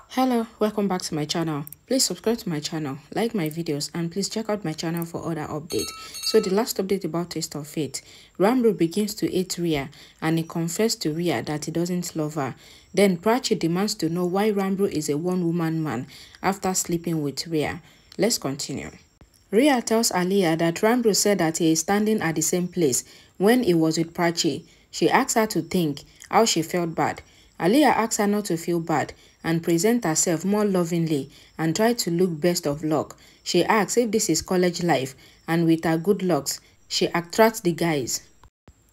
Hello, welcome back to my channel. Please subscribe to my channel, like my videos, and please check out my channel for other updates. So the last update about Taste of Fate, Ranbir begins to hate Rhea and he confessed to Rhea that he doesn't love her. Then Prachi demands to know why Ranbir is a one-woman man after sleeping with Rhea. Let's continue. Rhea tells Aliyah that Ranbir said that he is standing at the same place when he was with Prachi. She asks her to think how she felt bad. Aliyah asks her not to feel bad and present herself more lovingly and try to look best of luck. She asks if this is college life and with her good looks, she attracts the guys.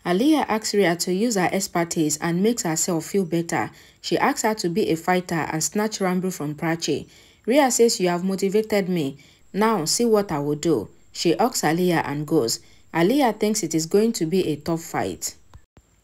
Aliyah asks Rhea to use her expertise and makes herself feel better. She asks her to be a fighter and snatch Ranbir from Prachi. Rhea says, "You have motivated me. Now see what I will do." She hugs Aliyah and goes. Aliyah thinks it is going to be a tough fight.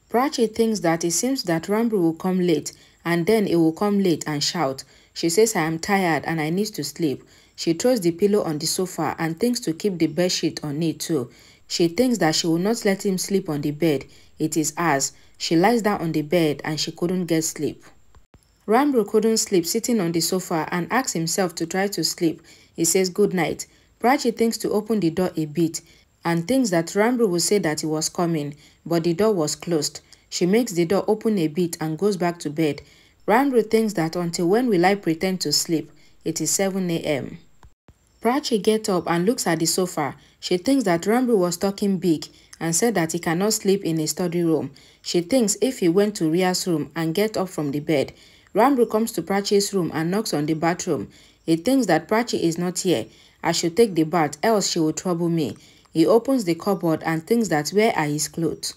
Prachi thinks that it seems that Ranbir will come late and then he will come late and shout. She says, "I am tired and I need to sleep." She throws the pillow on the sofa and thinks to keep the bedsheet on it too. She thinks that she will not let him sleep on the bed. It is hers. She lies down on the bed and she couldn't get sleep. Ranbir couldn't sleep sitting on the sofa and asks himself to try to sleep. He says good night. Prachi thinks to open the door a bit and thinks that Ranbir will say that he was coming, but the door was closed. She makes the door open a bit and goes back to bed. Ranbir thinks that until when will I pretend to sleep? It is 7 a.m. Prachi gets up and looks at the sofa. She thinks that Ranbir was talking big and said that he cannot sleep in a study room. She thinks if he went to Rhea's room and get up from the bed. Ranbir comes to Prachi's room and knocks on the bathroom. He thinks that Prachi is not here. I should take the bath, else she will trouble me. He opens the cupboard and thinks that where are his clothes.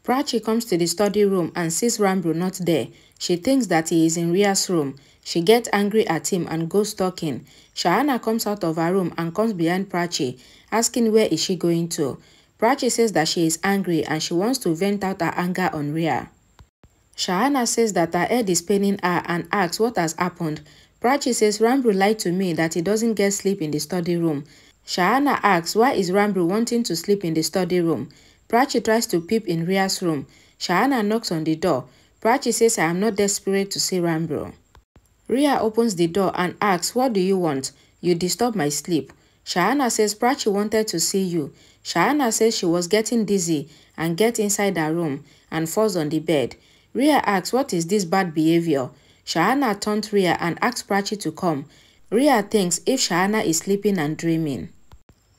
Prachi comes to the study room and sees Ranbir not there. She thinks that he is in Rhea's room. She gets angry at him and goes talking. Shahana comes out of her room and comes behind Prachi, asking where is she going to. Prachi says that she is angry and she wants to vent out her anger on Rhea. Shahana says that her head is paining her and asks what has happened. Prachi says Ranbir lied to me that he doesn't get sleep in the study room. Shahana asks why is Ranbir wanting to sleep in the study room. Prachi tries to peep in Rhea's room. Shahana knocks on the door. Prachi says I am not desperate to see Ranbir. Rhea opens the door and asks, "What do you want? You disturb my sleep." Shahana says Prachi wanted to see you. Shahana says she was getting dizzy and gets inside her room and falls on the bed. Rhea asks what is this bad behavior. Shahana taunts Rhea and asks Prachi to come. Rhea thinks if Shahana is sleeping and dreaming.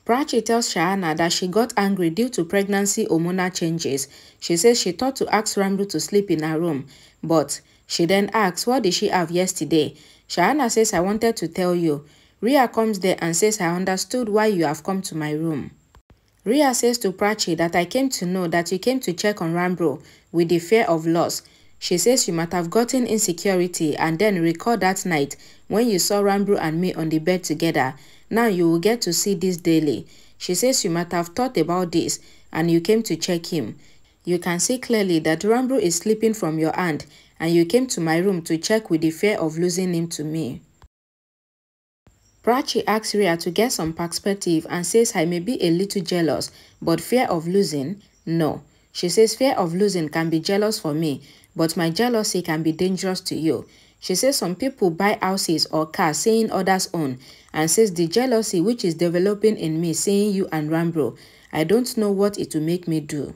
Prachi tells Shahana that she got angry due to pregnancy hormonal changes. She says she thought to ask Ranbir to sleep in her room, but she then asks what did she have yesterday. Shahana says I wanted to tell you. Rhea comes there and says I understood why you have come to my room. Rhea says to Prachi that I came to know that you came to check on Ranbir with the fear of loss. She says you might have gotten insecurity and then recall that night when you saw Ranbir and me on the bed together. Now you will get to see this daily. She says you might have thought about this and you came to check him. You can see clearly that Ranbir is slipping from your hand and you came to my room to check with the fear of losing him to me. Prachi asks Rhea to get some perspective and says I may be a little jealous, but fear of losing? No. She says fear of losing can be jealous for me, but my jealousy can be dangerous to you. She says some people buy houses or cars seeing others own and says the jealousy which is developing in me seeing you and Ranbir, I don't know what it will make me do.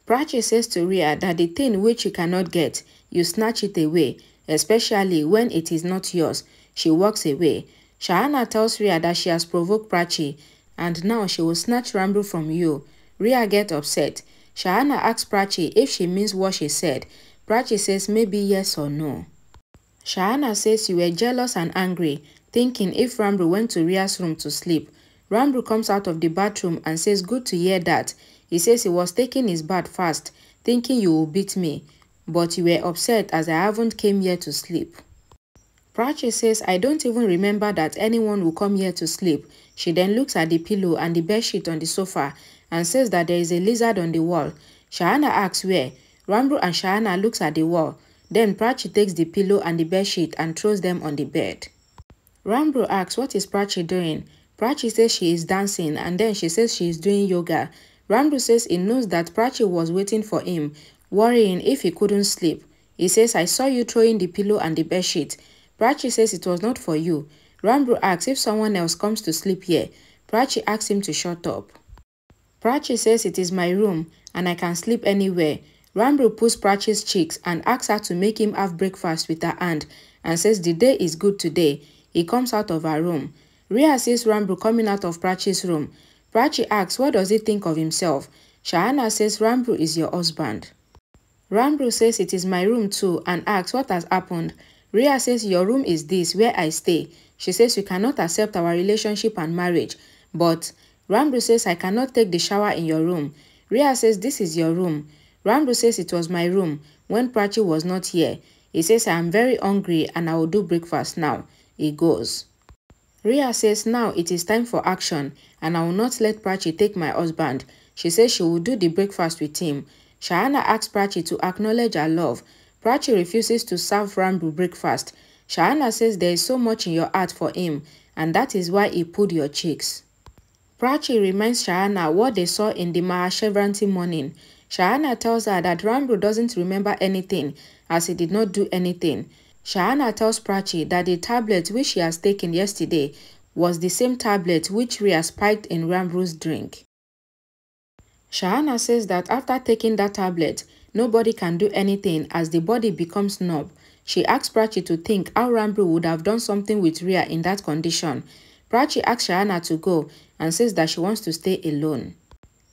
Prachi says to Rhea that the thing which you cannot get, you snatch it away, especially when it is not yours. She walks away. Shahana tells Rhea that she has provoked Prachi and now she will snatch Ranbir from you. Rhea gets upset. Shahana asks Prachi if she means what she said. Prachi says maybe yes or no. Shahana says you were jealous and angry, thinking if Ranbir went to Rhea's room to sleep. Ranbir comes out of the bathroom and says good to hear that. He says he was taking his bath fast, thinking you will beat me, but you were upset as I haven't came here to sleep. Prachi says I don't even remember that anyone will come here to sleep. She then looks at the pillow and the bedsheet on the sofa and says that there is a lizard on the wall. Shahana asks where. Ranbir and Shahana looks at the wall. Then Prachi takes the pillow and the bedsheet and throws them on the bed. Ranbir asks what is Prachi doing. Prachi says she is dancing and then she says she is doing yoga. Ranbir says he knows that Prachi was waiting for him, worrying if he couldn't sleep. He says I saw you throwing the pillow and the bedsheet. Prachi says it was not for you. Ranbir asks if someone else comes to sleep here. Prachi asks him to shut up. Prachi says it is my room and I can sleep anywhere. Ranbir pulls Prachi's cheeks and asks her to make him have breakfast with her hand and says the day is good today. He comes out of her room. Rhea sees Ranbir coming out of Prachi's room. Prachi asks what does he think of himself. Shahana says Ranbir is your husband. Ranbir says it is my room too and asks what has happened. Rhea says your room is this where I stay. She says you cannot accept our relationship and marriage. But Ranbir says I cannot take the shower in your room. Rhea says this is your room. Ranbir says it was my room when Prachi was not here. He says I am very hungry and I will do breakfast now. He goes. Rhea says now it is time for action and I will not let Prachi take my husband. She says she will do the breakfast with him. Shahana asks Prachi to acknowledge her love. Prachi refuses to serve Ranbir breakfast. Shahana says there is so much in your heart for him and that is why he pulled your cheeks. Prachi reminds Shahana what they saw in the Mahashivratri morning. Shahana tells her that Ranbir doesn't remember anything as he did not do anything. Shahana tells Prachi that the tablet which she has taken yesterday was the same tablet which Rhea spiked in Ranbir's drink. Shahana says that after taking that tablet, nobody can do anything as the body becomes numb. She asks Prachi to think how Ranbir would have done something with Rhea in that condition. Prachi asks Shahana to go and says that she wants to stay alone.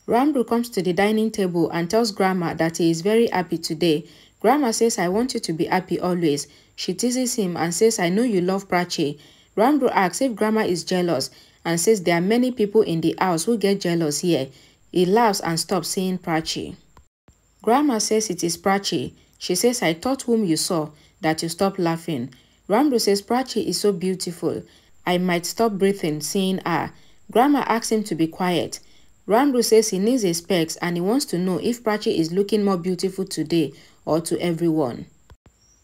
Ranbir comes to the dining table and tells Grandma that he is very happy today. Grandma says I want you to be happy always. She teases him and says I know you love Prachi. Ranbir asks if Grandma is jealous and says there are many people in the house who get jealous here. He laughs and stops saying Prachi. Grandma says it is Prachi. She says I thought whom you saw that you stopped laughing. Ranbir says Prachi is so beautiful. I might stop breathing seeing her. Grandma asks him to be quiet. Ranbir says he needs a specs and he wants to know if Prachi is looking more beautiful today or to everyone.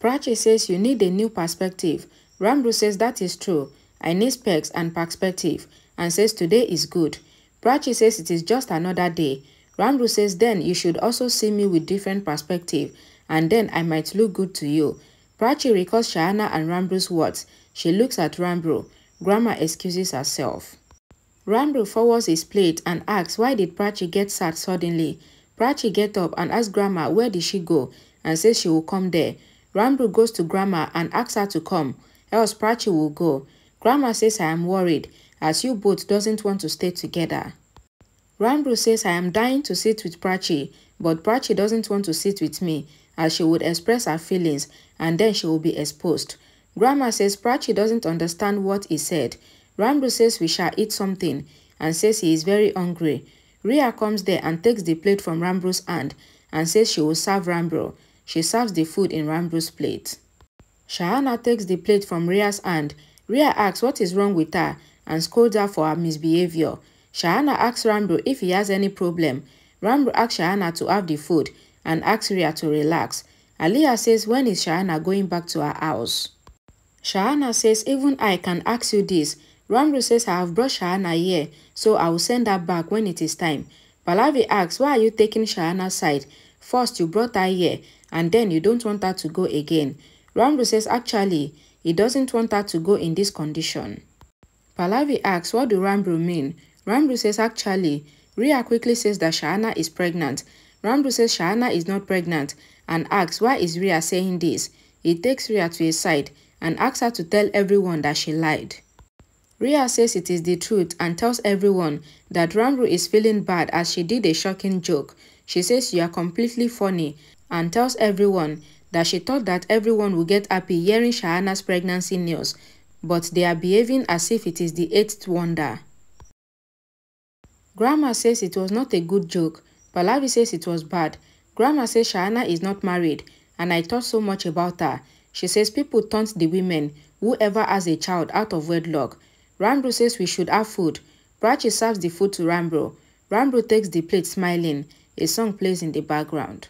Prachi says you need a new perspective. Ranbir says that is true. I need specs and perspective and says today is good. Prachi says it is just another day. Ranbir says then you should also see me with different perspective and then I might look good to you. Prachi recalls Shahana and Ranbir's words. She looks at Ranbir. Grandma excuses herself. Ranbir forwards his plate and asks why did Prachi get sad suddenly. Prachi gets up and asks Grandma where did she go and says she will come there. Ranbir goes to Grandma and asks her to come, else Prachi will go. Grandma says I am worried as you both doesn't want to stay together. Ranbir says I am dying to sit with Prachi, but Prachi doesn't want to sit with me as she would express her feelings and then she will be exposed. Grandma says Prachi doesn't understand what he said. Ranbir says we shall eat something and says he is very hungry. Rhea comes there and takes the plate from Ranbir's hand and says she will serve Ranbir. She serves the food in Ranbir's plate. Shahana takes the plate from Rhea's hand. Rhea asks what is wrong with her and scolds her for her misbehavior. Shahana asks Ranbir if he has any problem. Ranbir asks Shahana to have the food and asks Rhea to relax. Aliyah says when is Shahana going back to her house? Shahana says even I can ask you this. Ranbir says I have brought Shahana here, so I will send her back when it is time. Pallavi asks why are you taking Shahana's side? First you brought her here and then you don't want her to go again. Ranbir says actually he doesn't want her to go in this condition. Pallavi asks what do Ranbir mean? Ranbir says actually. Rhea quickly says that Shahana is pregnant. Ranbir says Shahana is not pregnant and asks why is Rhea saying this. He takes Rhea to his side and asks her to tell everyone that she lied. Rhea says it is the truth and tells everyone that Ranbir is feeling bad as she did a shocking joke. She says you are completely funny and tells everyone that she thought that everyone would get happy hearing Shahana's pregnancy news, but they are behaving as if it is the 8th wonder. Grandma says it was not a good joke. Pallavi says it was bad. Grandma says Shahana is not married and I thought so much about her. She says people taunt the women, whoever has a child out of wedlock. Ranbir says we should have food. Prachi serves the food to Ranbir. Ranbir takes the plate smiling. A song plays in the background.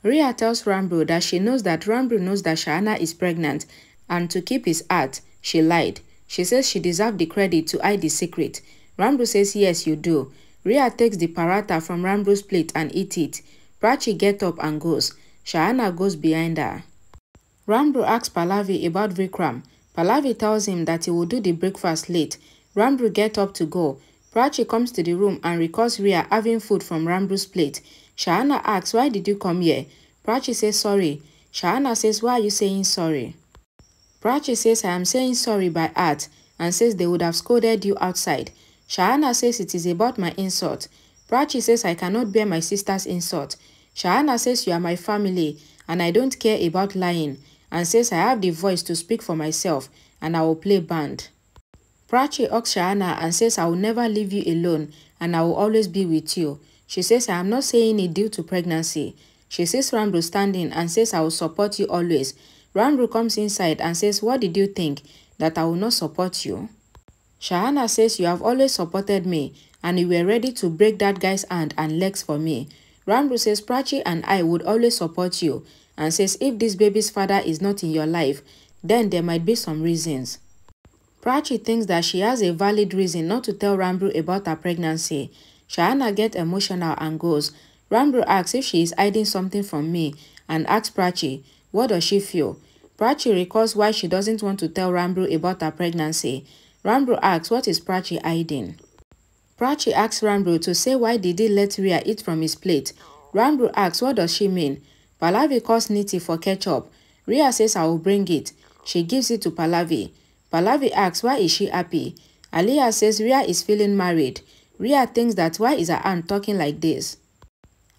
Rhea tells Ranbir that she knows that Ranbir knows that Shahana is pregnant and to keep his heart, she lied. She says she deserved the credit to hide the secret. Ranbir says yes you do. Rhea takes the paratha from Ranbir's plate and eats it. Prachi gets up and goes. Shahana goes behind her. Ranbir asks Pallavi about Vikram. Pallavi tells him that he will do the breakfast late. Ranbir gets up to go. Prachi comes to the room and recalls Rhea having food from Ranbir's plate. Shahana asks, why did you come here? Prachi says sorry. Shahana says, why are you saying sorry? Prachi says, I am saying sorry by heart, and says they would have scolded you outside. Shahana says it is about my insult. Prachi says I cannot bear my sister's insult. Shahana says you are my family and I don't care about lying, and says I have the voice to speak for myself and I will play band. Prachi asks Shahana and says I will never leave you alone and I will always be with you. She says I am not saying it due to pregnancy. She sees Ranbir standing and says I will support you always. Ranbir comes inside and says, what did you think? That I will not support you? Shahana says you have always supported me and you were ready to break that guy's hand and legs for me. Ranbir says Prachi and I would always support you and says if this baby's father is not in your life, then there might be some reasons. Prachi thinks that she has a valid reason not to tell Ranbir about her pregnancy. Shahana gets emotional and goes. Ranbir asks if she is hiding something from me and asks Prachi, what does she feel? Prachi recalls why she doesn't want to tell Ranbir about her pregnancy. Ranbir asks what is Prachi hiding? Prachi asks Ranbir to say why did he let Rhea eat from his plate. Ranbir asks what does she mean? Pallavi calls Niti for ketchup. Rhea says I will bring it. She gives it to Pallavi. Pallavi asks why is she happy? Aliyah says Rhea is feeling married. Rhea thinks that why is her aunt talking like this?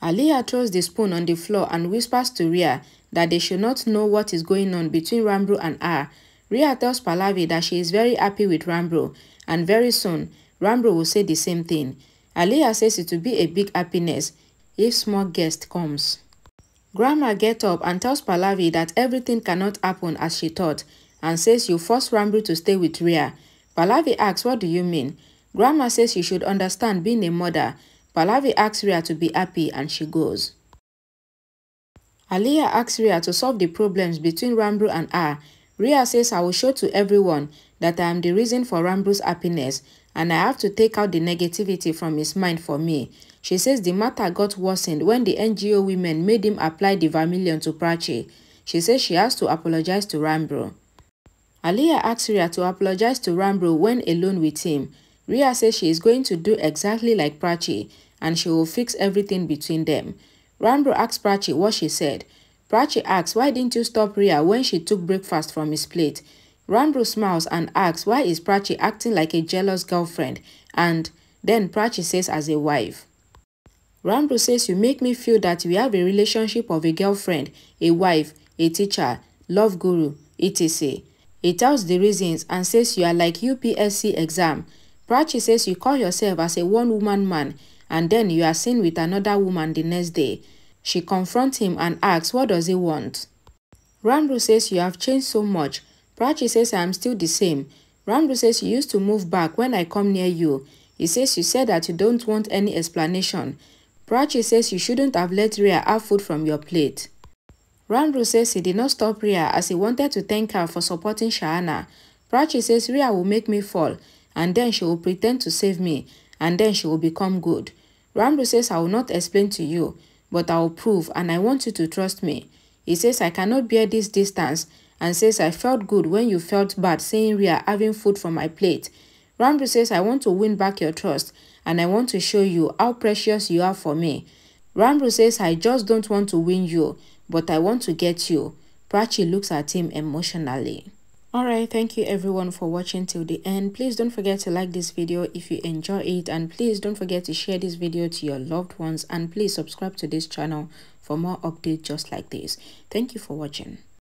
Aliyah throws the spoon on the floor and whispers to Rhea that they should not know what is going on between Ranbir and her. Rhea tells Pallavi that she is very happy with Ranbir and very soon Ranbir will say the same thing. Aliyah says it will be a big happiness if small guest comes. Grandma gets up and tells Pallavi that everything cannot happen as she thought and says you force Ranbir to stay with Rhea. Pallavi asks what do you mean? Grandma says you should understand being a mother. Pallavi asks Rhea to be happy and she goes. Aliyah asks Rhea to solve the problems between Ranbir and her. Rhea says I will show to everyone that I am the reason for Ranbir's happiness and I have to take out the negativity from his mind for me. She says the matter got worsened when the NGO women made him apply the vermilion to Prachi. She says she has to apologize to Ranbir. Aliyah asks Rhea to apologize to Ranbir when alone with him. Rhea says she is going to do exactly like Prachi and she will fix everything between them. Ranbir asks Prachi what she said. Prachi asks why didn't you stop Rhea when she took breakfast from his plate? Ranbir smiles and asks why is Prachi acting like a jealous girlfriend, and then Prachi says as a wife. Ranbir says you make me feel that we have a relationship of a girlfriend, a wife, a teacher, love guru, etc. He tells the reasons and says you are like UPSC exam. Prachi says you call yourself as a one-woman man and then you are seen with another woman the next day. She confronts him and asks what does he want? Ranbir says you have changed so much. Prachi says I am still the same. Ranbir says you used to move back when I come near you. He says you said that you don't want any explanation. Prachi says you shouldn't have let Rhea have food from your plate. Ranbir says he did not stop Rhea as he wanted to thank her for supporting Shahana. Prachi says Rhea will make me fall and then she will pretend to save me and then she will become good. Ranbir says I will not explain to you, but I will prove and I want you to trust me. He says I cannot bear this distance and says I felt good when you felt bad saying Rhea having food from my plate. Ranbir says I want to win back your trust and I want to show you how precious you are for me. Ranbir says I just don't want to win you, but I want to get you. Prachi looks at him emotionally. Alright, thank you everyone for watching till the end. Please don't forget to like this video if you enjoy it, and please don't forget to share this video to your loved ones, and please subscribe to this channel for more updates just like this. Thank you for watching.